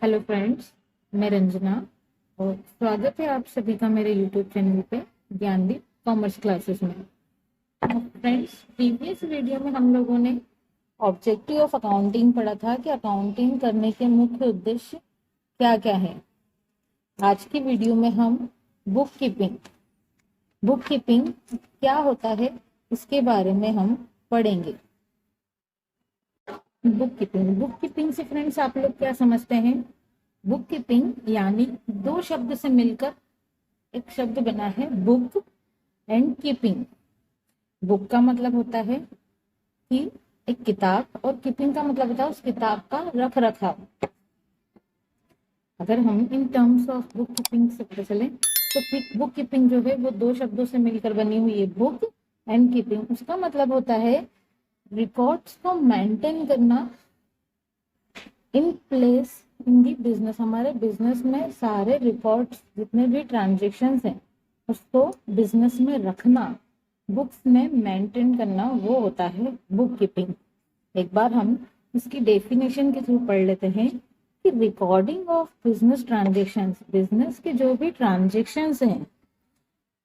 Hello friends, मैं रंजना और स्वागत है आप सभी का मेरे यूट्यूब चैनल पे ज्ञानदीप कॉमर्स क्लासेस में। फ्रेंड्स, प्रीवियस वीडियो में हम लोगों ने ऑब्जेक्टिव ऑफ अकाउंटिंग पढ़ा था कि अकाउंटिंग करने के मुख्य उद्देश्य क्या क्या है। आज की वीडियो में हम बुक कीपिंग क्या होता है इसके बारे में हम पढ़ेंगे। बुक कीपिंग से फ्रेंड्स आप लोग क्या समझते हैं? बुक कीपिंग यानी दो शब्द से मिलकर एक शब्द बना है बुक एंड कीपिंग। बुक का मतलब होता है कि एक किताब और कीपिंग का मतलब होता है उस किताब का रख रखाव। अगर हम in terms of book keeping से पता चले तो बुक कीपिंग जो है वो दो शब्दों से मिलकर बनी हुई है, बुक एंड कीपिंग। उसका मतलब होता है रिकॉर्ड्स को मेंटेन करना in place in the business. हमारे बिजनेस में सारे रिकॉर्ड्स जितने भी ट्रांजेक्शन्स हैं उसको बिजनेस में रखना, बुक्स में मेंटेन करना, वो होता है बुक कीपिंग। एक बार हम इसकी डेफिनेशन के थ्रू पढ़ लेते हैं कि recording of business transactions, business के जो भी ट्रांजेक्शन्स हैं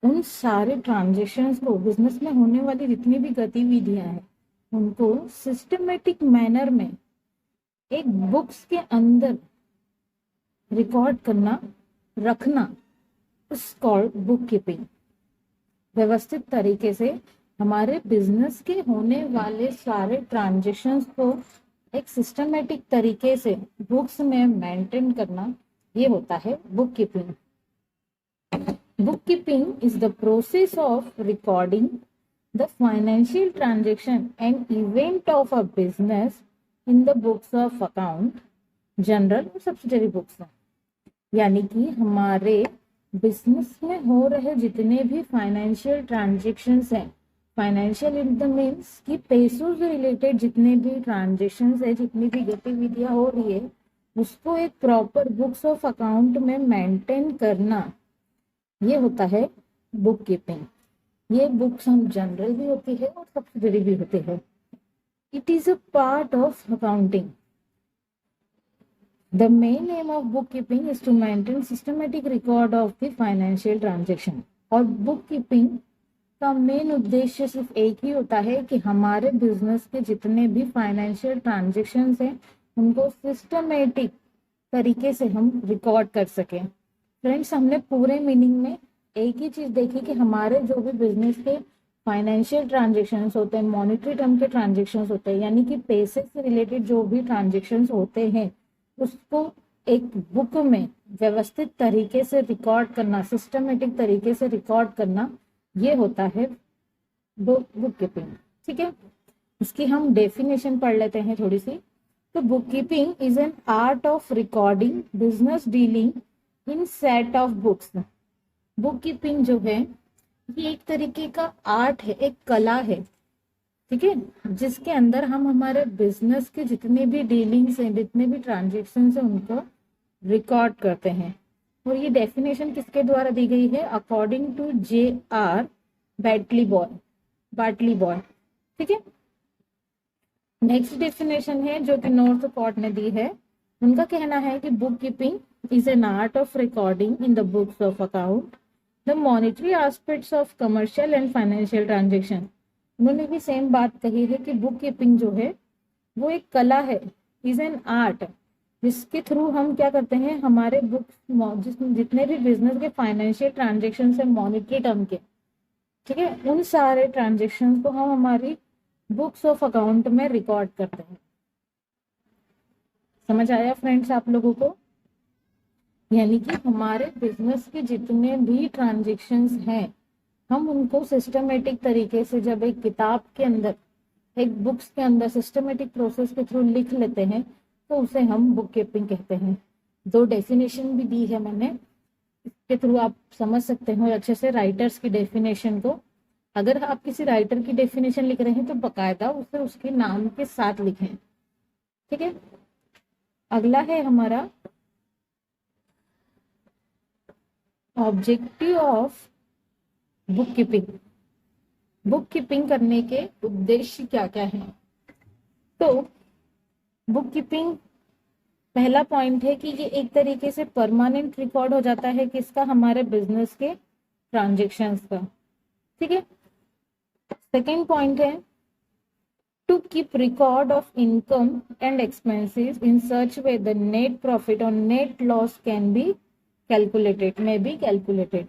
उन सारे ट्रांजेक्शन्स को, बिजनेस में होने वाली जितनी भी गतिविधियां हैं उनको सिस्टमेटिक मैनर में एक बुक्स के अंदर रिकॉर्ड करना, रखना, इस कॉल्ड बुक कीपिंग। व्यवस्थित तरीके से हमारे बिजनेस के होने वाले सारे ट्रांजेक्शन्स को एक सिस्टमेटिक तरीके से बुक्स में मेंटेन करना, ये होता है book keeping. Book keeping is the process of recording the financial transaction and event of a business in the books of account, general और सब्सिडरी बुक्स। यानी कि हमारे बिजनेस में हो रहे जितने भी फाइनेंशियल ट्रांजेक्शन्स हैं, फाइनेंशियल इन द मीन्स कि पैसों से रिलेटेड जितने भी ट्रांजेक्शन्स है, जितनी भी गतिविधियां हो रही है उसको एक प्रॉपर बुक्स ऑफ अकाउंट में मेंटेन करना, ये होता है बुक कीपिंग। ये बुक्स हम जनरल भी होती है और सब्सिडरी भी होती है। It is a part of accounting. The main aim of bookkeeping is to maintain systematic record of the financial transaction. और bookkeeping का मेन उद्देश्य सिर्फ एक ही होता है कि हमारे बिजनेस के जितने भी फाइनेंशियल ट्रांजेक्शन्स हैं उनको सिस्टमेटिक तरीके से हम रिकॉर्ड कर सकें। फ्रेंड्स, हमने पूरे मीनिंग में एक ही चीज देखी कि हमारे जो भी बिजनेस के फाइनेंशियल ट्रांजेक्शन्स होते हैं, मॉनेटरी टर्म के ट्रांजेक्शन्स होते हैं, यानी कि पैसे से रिलेटेड जो भी ट्रांजेक्शन्स होते हैं उसको एक बुक में व्यवस्थित तरीके से रिकॉर्ड करना, सिस्टमेटिक तरीके से रिकॉर्ड करना, ये होता है बुक कीपिंग। ठीक है, इसकी हम डेफिनेशन पढ़ लेते हैं थोड़ी सी। तो book keeping is an art of recording business dealing in set of books. Book keeping जो है ये एक तरीके का आर्ट है, एक कला है, ठीक है, जिसके अंदर हम हमारे बिजनेस के जितने भी डीलिंग्स हैं, जितने भी ट्रांजेक्शन्स हैं उनको रिकॉर्ड करते हैं। और ये डेफिनेशन किसके द्वारा दी गई है? According to J.R. बाटली बॉय। ठीक है, नेक्स्ट डेफिनेशन है जो कि नॉर्थकॉट ने दी है। उनका कहना है कि book keeping is an art of recording in the books of account the monetary aspects of commercial and financial transaction. उन्होंने भी सेम बात कही है कि बुक कीपिंग जो है वो एक कला है, इज एन आर्ट, जिसके थ्रू हम क्या करते हैं, हमारे बुक्स जितने भी बिजनेस के फाइनेंशियल ट्रांजेक्शन है मॉनेटरी टर्म के, ठीक है, उन सारे ट्रांजेक्शन को हम हमारी बुक्स ऑफ अकाउंट में रिकॉर्ड करते हैं। समझ आया फ्रेंड्स आप लोगों को? यानी कि हमारे बिजनेस के जितने भी ट्रांजेक्शन्स हैं हम उनको सिस्टमेटिक तरीके से जब एक किताब के अंदर, एक बुक्स के अंदर सिस्टमेटिक प्रोसेस के थ्रू लिख लेते हैं तो उसे हम बुक कीपिंग कहते हैं। दो डेफिनेशन भी दी है मैंने, इसके थ्रू आप समझ सकते हो अच्छे से राइटर्स की डेफिनेशन को। अगर आप किसी राइटर की डेफिनेशन लिख रहे हैं तो बकायदा उसे उसके नाम के साथ लिखें। ठीक है, अगला है हमारा objective of book keeping. Book keeping करने के उद्देश्य क्या क्या है? तो बुक कीपिंग पहला पॉइंट है कि ये एक तरीके से परमानेंट रिकॉर्ड हो जाता है किसका, हमारे बिजनेस के ट्रांजेक्शन्स का, ठीक है। सेकेंड पॉइंट है to keep record of income and expenses in such way the net profit or net loss can be calculated, may be calculated।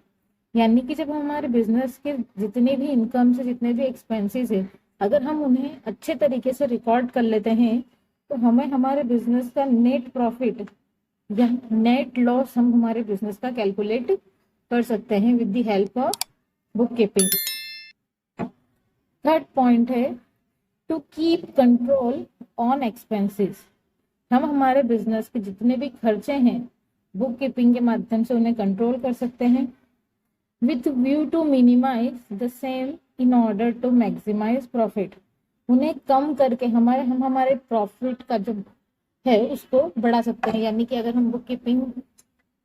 यानी कि जब हमारे बिजनेस के जितने भी इनकम से जितने भी एक्सपेंसेस है, अगर हम उन्हें अच्छे तरीके से रिकॉर्ड कर लेते हैं तो हमें हमारे बिजनेस का नेट प्रॉफिट या नेट लॉस हम हमारे बिजनेस का कैलकुलेट कर सकते हैं with the help of bookkeeping. Third point है to keep control on expenses. हम हमारे बिजनेस के जितने भी खर्चे हैं बुक कीपिंग के माध्यम से उन्हें कंट्रोल कर सकते हैं with view to minimise the same in order to maximise profit. उन्हें कम करके हम हमारे प्रॉफिट का जो है उसको बढ़ा सकते हैं। यानी कि अगर हम बुक कीपिंग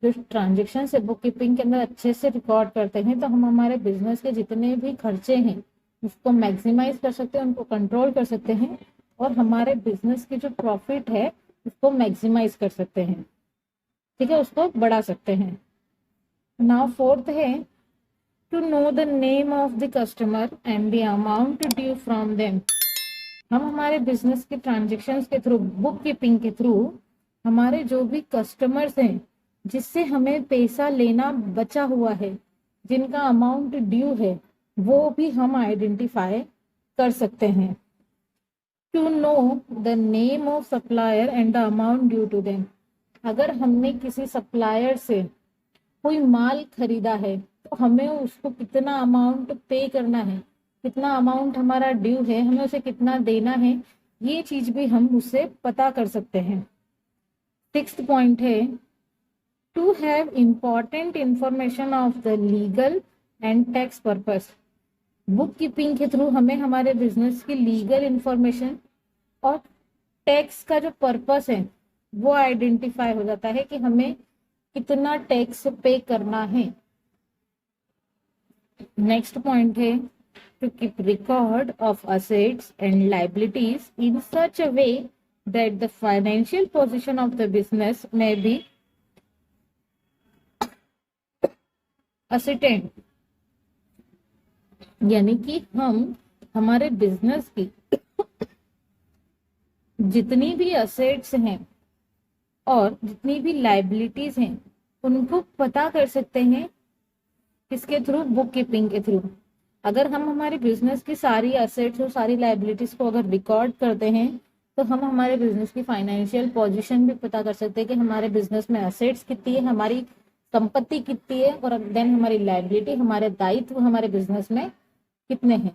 जो ट्रांजेक्शन है बुक कीपिंग के अंदर अच्छे से रिकॉर्ड करते हैं तो हम हमारे बिजनेस के जितने भी खर्चे हैं उसको मैक्सिमाइज कर सकते हैं, उनको कंट्रोल कर सकते हैं और हमारे बिजनेस की जो प्रॉफिट है उसको मैक्सिमाइज कर सकते हैं, ठीक है, उसको बढ़ा सकते हैं। नाउ फोर्थ है to know the name of the customer and the amount due from them. हम हमारे बिजनेस के ट्रांजेक्शन्स के थ्रू बुक कीपिंग के थ्रू हमारे जो भी कस्टमर्स हैं जिससे हमें पैसा लेना बचा हुआ है, जिनका अमाउंट ड्यू है, वो भी हम आइडेंटिफाई कर सकते हैं। To know the name of supplier and the amount due to them. अगर हमने किसी सप्लायर से कोई माल खरीदा है तो हमें उसको कितना अमाउंट पे करना है, कितना अमाउंट हमारा ड्यू है, हमें उसे कितना देना है, ये चीज भी हम उससे पता कर सकते हैं। सिक्स्थ पॉइंट है to have important information of the legal and tax purpose. Bookkeeping के थ्रू हमें हमारे बिजनेस की लीगल इंफॉर्मेशन और टैक्स का जो पर्पस है वो आइडेंटिफाई हो जाता है कि हमें कितना टैक्स पे करना है। नेक्स्ट पॉइंट है to keep record of assets and liabilities in such a way that the financial position of the business में बी ascertained। यानी कि हम हमारे बिजनेस की जितनी भी असेट्स हैं और जितनी भी लाइबिलिटीज हैं उनको पता कर सकते हैं किसके थ्रू, बुक कीपिंग के थ्रू। अगर हम हमारे बिजनेस की सारी असेट्स और सारी लाइबिलिटीज को अगर रिकॉर्ड करते हैं तो हम हमारे बिजनेस की फाइनेंशियल पोजीशन भी पता कर सकते हैं कि हमारे बिजनेस में असेट्स कितनी है, हमारी संपत्ति कितनी है और देन हमारी लाइबिलिटी, हमारे दायित्व हमारे बिजनेस में कितने हैं।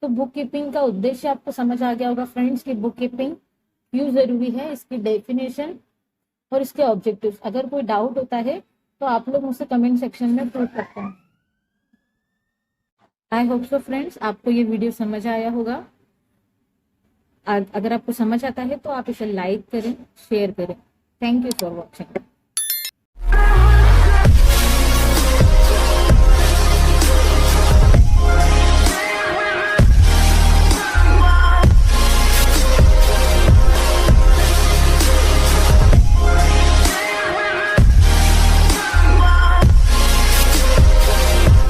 तो बुक कीपिंग का उद्देश्य आपको समझ आ गया होगा फ्रेंड्स कि बुक कीपिंग क्यों जरूरी है, इसकी डेफिनेशन और इसके ऑब्जेक्टिव्स। अगर कोई डाउट होता है तो आप लोग मुझसे कमेंट सेक्शन में पूछ सकते हैं। आई होप सो फ्रेंड्स आपको ये वीडियो समझ आया होगा। अगर आपको समझ आता है तो आप इसे लाइक करें, शेयर करें। Thank you for watching.